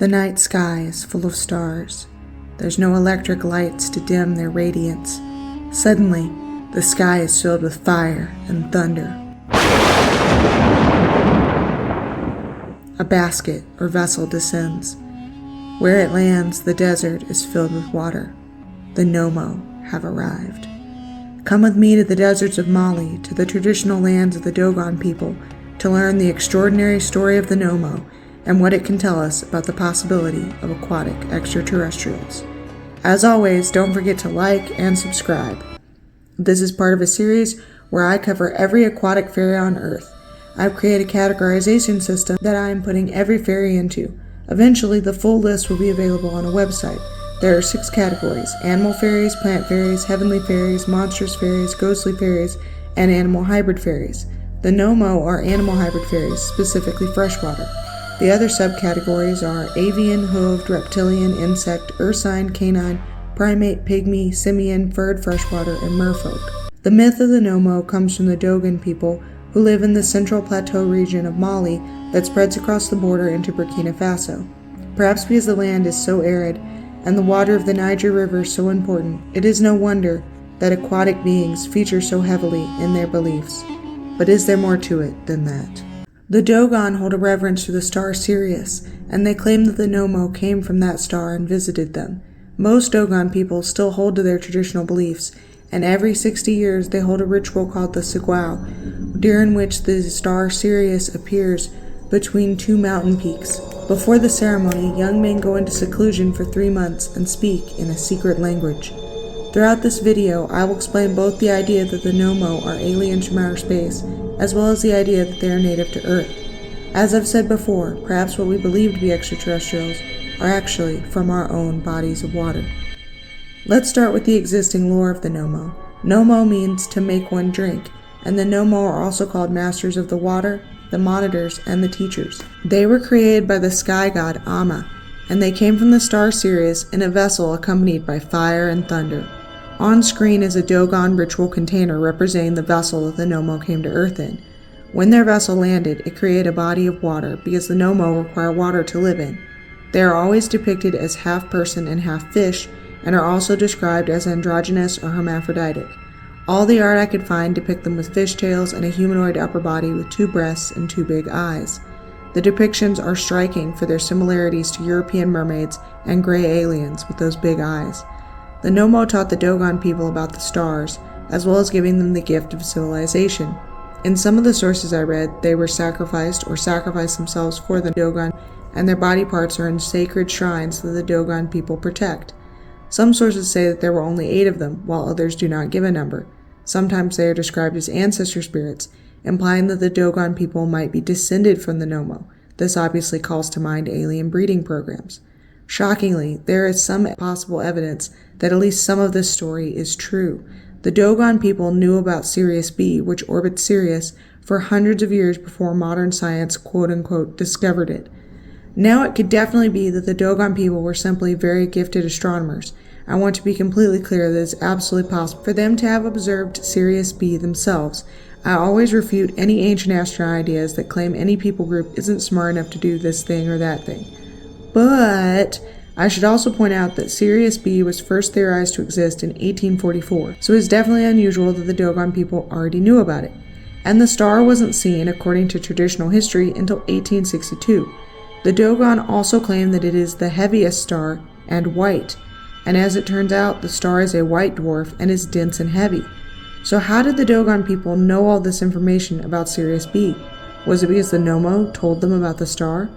The night sky is full of stars. There's no electric lights to dim their radiance. Suddenly, the sky is filled with fire and thunder. A basket or vessel descends. Where it lands, the desert is filled with water. The Nommo have arrived. Come with me to the deserts of Mali, to the traditional lands of the Dogon people, to learn the extraordinary story of the Nommo and what it can tell us about the possibility of aquatic extraterrestrials. As always, don't forget to like and subscribe. This is part of a series where I cover every aquatic fairy on Earth. I've created a categorization system that I am putting every fairy into. Eventually, the full list will be available on a website. There are 6 categories: animal fairies, plant fairies, heavenly fairies, monstrous fairies, ghostly fairies, and animal hybrid fairies. The Nommo are animal hybrid fairies, specifically freshwater. The other subcategories are avian, hooved, reptilian, insect, ursine, canine, primate, pygmy, simian, furred freshwater, and merfolk. The myth of the Nommo comes from the Dogon people who live in the central plateau region of Mali that spreads across the border into Burkina Faso. Perhaps because the land is so arid and the water of the Niger River so important, it is no wonder that aquatic beings feature so heavily in their beliefs. But is there more to it than that? The Dogon hold a reverence to the star Sirius, and they claim that the Nommo came from that star and visited them. Most Dogon people still hold to their traditional beliefs, and every 60 years they hold a ritual called the Sigwao, during which the star Sirius appears between 2 mountain peaks. Before the ceremony, young men go into seclusion for 3 months and speak in a secret language. Throughout this video, I will explain both the idea that the Nommo are aliens from outer space, as well as the idea that they are native to Earth. As I've said before, perhaps what we believe to be extraterrestrials are actually from our own bodies of water. Let's start with the existing lore of the Nommo. Nommo means to make one drink, and the Nommo are also called masters of the water, the monitors, and the teachers. They were created by the sky god Amma, and they came from the star Sirius in a vessel accompanied by fire and thunder. On screen is a Dogon ritual container representing the vessel that the Nommo came to Earth in. When their vessel landed, it created a body of water because the Nommo require water to live in. They are always depicted as half person and half fish, and are also described as androgynous or hermaphroditic. All the art I could find depict them with fishtails and a humanoid upper body with 2 breasts and 2 big eyes. The depictions are striking for their similarities to European mermaids and gray aliens with those big eyes. The Nommo taught the Dogon people about the stars, as well as giving them the gift of civilization. In some of the sources I read, they were sacrificed or sacrificed themselves for the Dogon, and their body parts are in sacred shrines that the Dogon people protect. Some sources say that there were only 8 of them, while others do not give a number. Sometimes they are described as ancestor spirits, implying that the Dogon people might be descended from the Nommo. This obviously calls to mind alien breeding programs. Shockingly, there is some possible evidence that at least some of this story is true. The Dogon people knew about Sirius B, which orbits Sirius, for hundreds of years before modern science quote-unquote discovered it. Now it could definitely be that the Dogon people were simply very gifted astronomers. I want to be completely clear that it's absolutely possible for them to have observed Sirius B themselves. I always refute any ancient astronaut ideas that claim any people group isn't smart enough to do this thing or that thing. But I should also point out that Sirius B was first theorized to exist in 1844, so it's definitely unusual that the Dogon people already knew about it. And the star wasn't seen, according to traditional history, until 1862. The Dogon also claim that it is the heaviest star and white, and as it turns out, the star is a white dwarf and is dense and heavy. So how did the Dogon people know all this information about Sirius B? Was it because the Nommo told them about the star?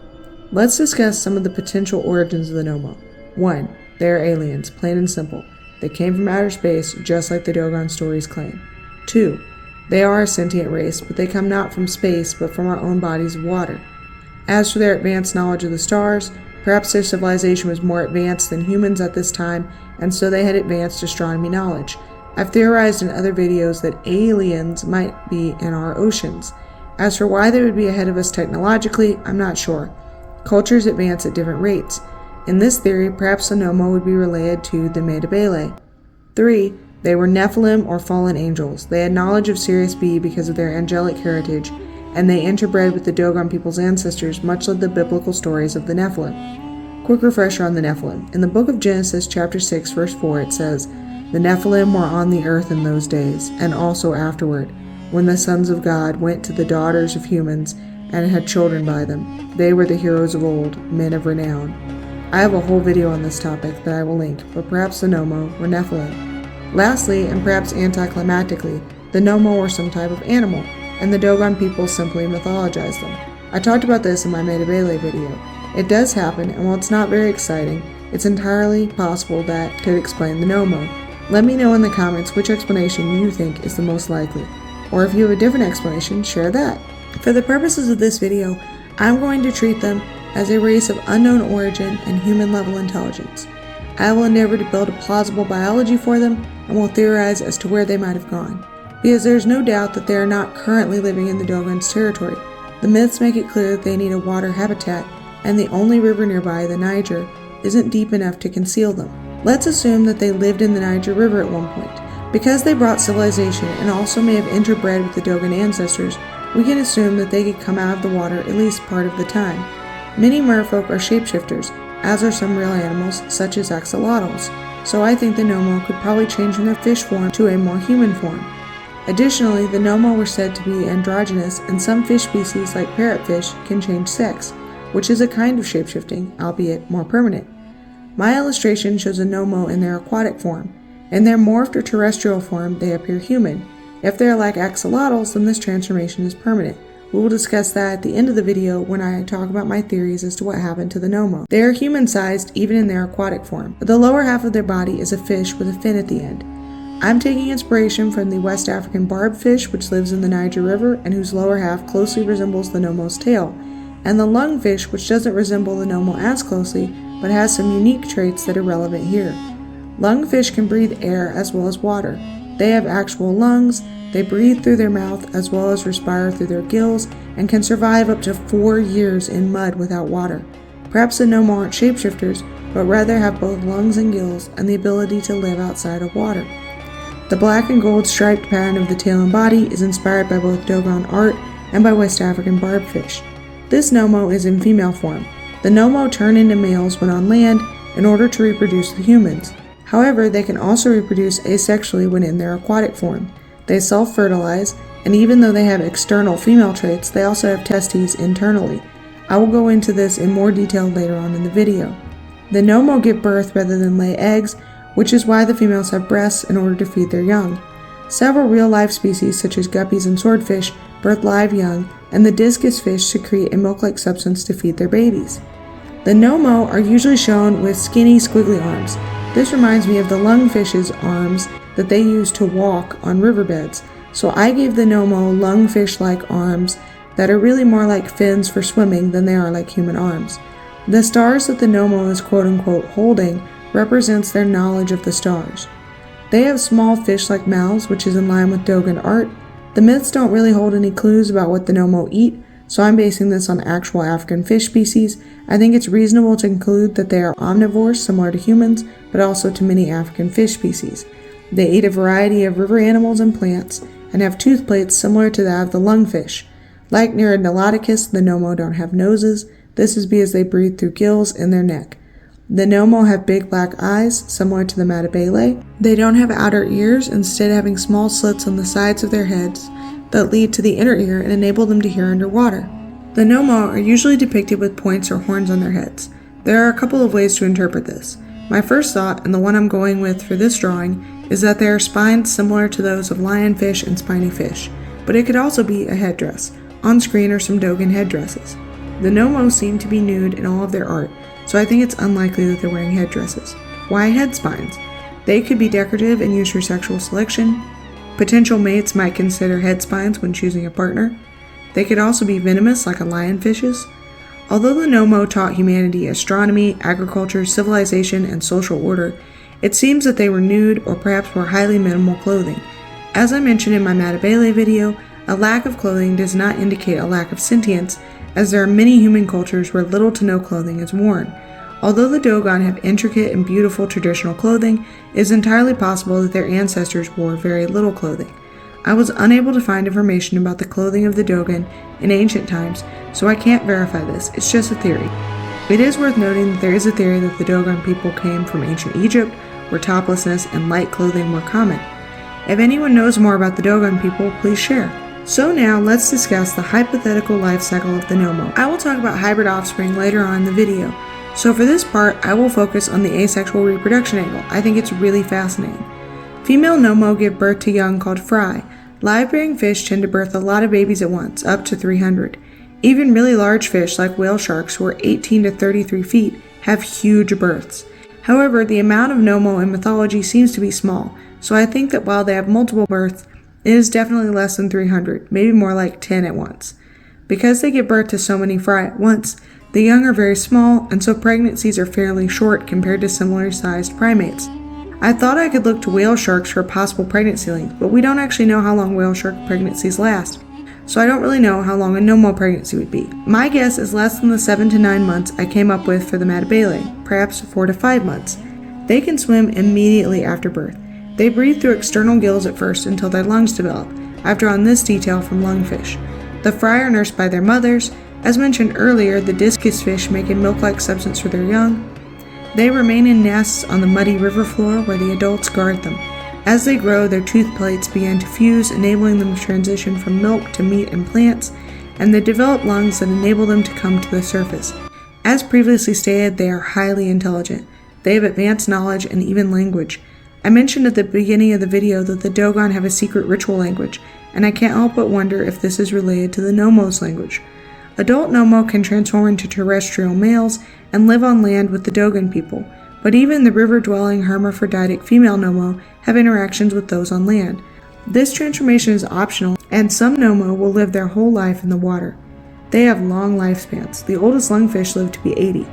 Let's discuss some of the potential origins of the Nommo. 1. They are aliens, plain and simple. They came from outer space, just like the Dogon stories claim. 2. They are a sentient race, but they come not from space, but from our own bodies of water. As for their advanced knowledge of the stars, perhaps their civilization was more advanced than humans at this time, and so they had advanced astronomy knowledge. I've theorized in other videos that aliens might be in our oceans. As for why they would be ahead of us technologically, I'm not sure. Cultures advance at different rates. In this theory, perhaps the Nommo would be related to the Medabele. 3. They were Nephilim or fallen angels. They had knowledge of Sirius B because of their angelic heritage, and they interbred with the Dogon people's ancestors, much like the biblical stories of the Nephilim. Quick refresher on the Nephilim. In the book of Genesis, chapter 6, verse 4, it says, "The Nephilim were on the earth in those days, and also afterward, when the sons of God went to the daughters of humans and had children by them. They were the heroes of old, men of renown." I have a whole video on this topic that I will link, but perhaps the Nommo were Nephilim. Lastly, and perhaps anticlimactically, the Nommo were some type of animal, and the Dogon people simply mythologized them. I talked about this in my Metabele video. It does happen, and while it's not very exciting, it's entirely possible that could explain the Nommo. Let me know in the comments which explanation you think is the most likely, or if you have a different explanation, share that. For the purposes of this video, I'm going to treat them as a race of unknown origin and human-level intelligence. I will endeavor to build a plausible biology for them, and will theorize as to where they might have gone, because there is no doubt that they are not currently living in the Dogon's territory. The myths make it clear that they need a water habitat, and the only river nearby, the Niger, isn't deep enough to conceal them. Let's assume that they lived in the Niger River at one point. Because they brought civilization and also may have interbred with the Dogon ancestors, we can assume that they could come out of the water at least part of the time. Many merfolk are shapeshifters, as are some real animals such as axolotls, so I think the Nommo could probably change from their fish form to a more human form. Additionally, the Nommo were said to be androgynous, and some fish species like parrotfish can change sex, which is a kind of shapeshifting, albeit more permanent. My illustration shows a Nommo in their aquatic form. In their morphed or terrestrial form, they appear human. If they are like axolotls, then this transformation is permanent. We will discuss that at the end of the video when I talk about my theories as to what happened to the Nommo. They are human-sized even in their aquatic form, but the lower half of their body is a fish with a fin at the end. I'm taking inspiration from the West African barb fish, which lives in the Niger River and whose lower half closely resembles the Nommo's tail, and the lungfish, which doesn't resemble the Nommo as closely, but has some unique traits that are relevant here. Lungfish can breathe air as well as water. They have actual lungs, they breathe through their mouth as well as respire through their gills, and can survive up to 4 years in mud without water. Perhaps the Nommo aren't shapeshifters, but rather have both lungs and gills and the ability to live outside of water. The black and gold striped pattern of the tail and body is inspired by both Dogon art and by West African barbfish. This Nommo is in female form. The Nommo turn into males when on land in order to reproduce with humans. However, they can also reproduce asexually when in their aquatic form. They self-fertilize, and even though they have external female traits, they also have testes internally. I will go into this in more detail later on in the video. The Nommo give birth rather than lay eggs, which is why the females have breasts in order to feed their young. Several real-life species such as guppies and swordfish birth live young, and the discus fish secrete a milk-like substance to feed their babies. The Nommo are usually shown with skinny, squiggly arms. This reminds me of the lungfish's arms that they use to walk on riverbeds, so I gave the Nommo lungfish-like arms that are really more like fins for swimming than they are like human arms. The stars that the Nommo is quote-unquote holding represents their knowledge of the stars. They have small fish-like mouths, which is in line with Dogon art. The myths don't really hold any clues about what the Nommo eat, so I'm basing this on actual African fish species. I think it's reasonable to conclude that they are omnivores similar to humans, but also to many African fish species. They eat a variety of river animals and plants, and have tooth plates similar to that of the lungfish. Like Nerodilodicus, the Nommo don't have noses. This is because they breathe through gills in their neck. The Nommo have big black eyes, similar to the Matabele. They don't have outer ears, instead having small slits on the sides of their heads that lead to the inner ear and enable them to hear underwater. The Nommo are usually depicted with points or horns on their heads. There are a couple of ways to interpret this. My first thought, and the one I'm going with for this drawing, is that they are spines similar to those of lionfish and spiny fish, but it could also be a headdress. On screen are some Dogon headdresses. The Nommo seem to be nude in all of their art, so I think it's unlikely that they're wearing headdresses. Why head spines? They could be decorative and used for sexual selection. Potential mates might consider head spines when choosing a partner. They could also be venomous like a lionfish's. Although the Nommo taught humanity astronomy, agriculture, civilization, and social order, it seems that they were nude or perhaps wore highly minimal clothing. As I mentioned in my Matabele video, a lack of clothing does not indicate a lack of sentience, as there are many human cultures where little to no clothing is worn. Although the Dogon have intricate and beautiful traditional clothing, it is entirely possible that their ancestors wore very little clothing. I was unable to find information about the clothing of the Dogon in ancient times, so I can't verify this, it's just a theory. It is worth noting that there is a theory that the Dogon people came from ancient Egypt, where toplessness and light clothing were common. If anyone knows more about the Dogon people, please share. So now let's discuss the hypothetical life cycle of the Nommo. I will talk about hybrid offspring later on in the video, so for this part I will focus on the asexual reproduction angle. I think it's really fascinating. Female Nommo give birth to young called fry. Live-bearing fish tend to birth a lot of babies at once, up to 300. Even really large fish like whale sharks, who are 18 to 33 feet, have huge births. However, the amount of Nommo in mythology seems to be small, so I think that while they have multiple births, it is definitely less than 300, maybe more like 10 at once. Because they give birth to so many fry at once, the young are very small, and so pregnancies are fairly short compared to similarly sized primates. I thought I could look to whale sharks for a possible pregnancy length, but we don't actually know how long whale shark pregnancies last, so I don't really know how long a Nommo pregnancy would be. My guess is less than the 7 to 9 months I came up with for the Matabele, perhaps 4 to 5 months. They can swim immediately after birth. They breathe through external gills at first until their lungs develop. I've drawn this detail from lungfish. The fry are nursed by their mothers. As mentioned earlier, the discus fish make a milk-like substance for their young. They remain in nests on the muddy river floor where the adults guard them. As they grow, their tooth plates begin to fuse, enabling them to transition from milk to meat and plants, and they develop lungs that enable them to come to the surface. As previously stated, they are highly intelligent. They have advanced knowledge and even language. I mentioned at the beginning of the video that the Dogon have a secret ritual language, and I can't help but wonder if this is related to the Nommo's language. Adult Nommo can transform into terrestrial males and live on land with the Dogon people, but even the river-dwelling hermaphroditic female Nommo have interactions with those on land. This transformation is optional, and some Nommo will live their whole life in the water. They have long lifespans. The oldest lungfish lived to be 80.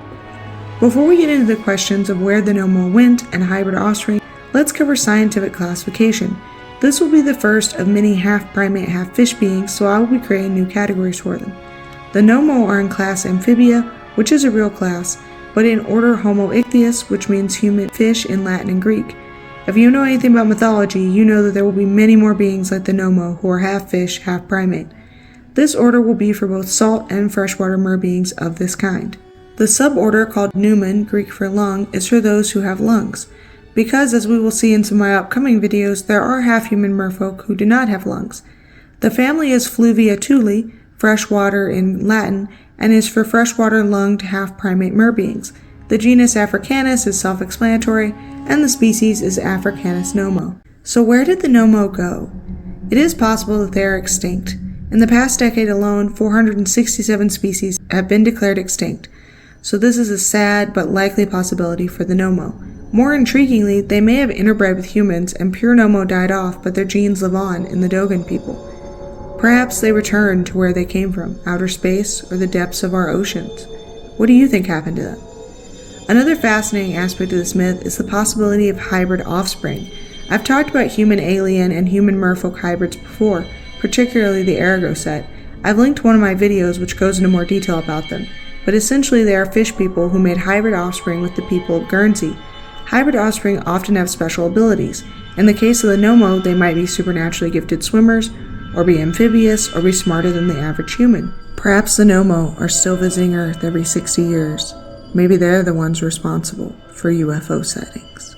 Before we get into the questions of where the Nommo went and hybrid offspring, let's cover scientific classification. This will be the first of many half-primate, half-fish beings, so I will be creating new categories for them. The Nommo are in class Amphibia, which is a real class, but in order Homo ichthyus, which means human fish in Latin and Greek. If you know anything about mythology, you know that there will be many more beings like the Nommo who are half-fish, half-primate. This order will be for both salt and freshwater merbeings of this kind. The suborder called Pneumon, Greek for lung, is for those who have lungs. Because, as we will see in some of my upcoming videos, there are half-human merfolk who do not have lungs. The family is Fluviatuli, freshwater in Latin, and is for freshwater lunged half-primate merbeings. The genus Africanus is self-explanatory, and the species is Africanus nommo. So where did the Nommo go? It is possible that they are extinct. In the past decade alone, 467 species have been declared extinct. So this is a sad but likely possibility for the Nommo. More intriguingly, they may have interbred with humans and pure Nommo died off, but their genes live on in the Dogon people. Perhaps they returned to where they came from, outer space or the depths of our oceans. What do you think happened to them? Another fascinating aspect of this myth is the possibility of hybrid offspring. I've talked about human alien and human merfolk hybrids before, particularly the Arago set. I've linked one of my videos which goes into more detail about them, but essentially they are fish people who made hybrid offspring with the people of Guernsey. Hybrid offspring often have special abilities. In the case of the Nommo, they might be supernaturally gifted swimmers, or be amphibious, or be smarter than the average human. Perhaps the Nommo are still visiting Earth every 60 years. Maybe they're the ones responsible for UFO sightings.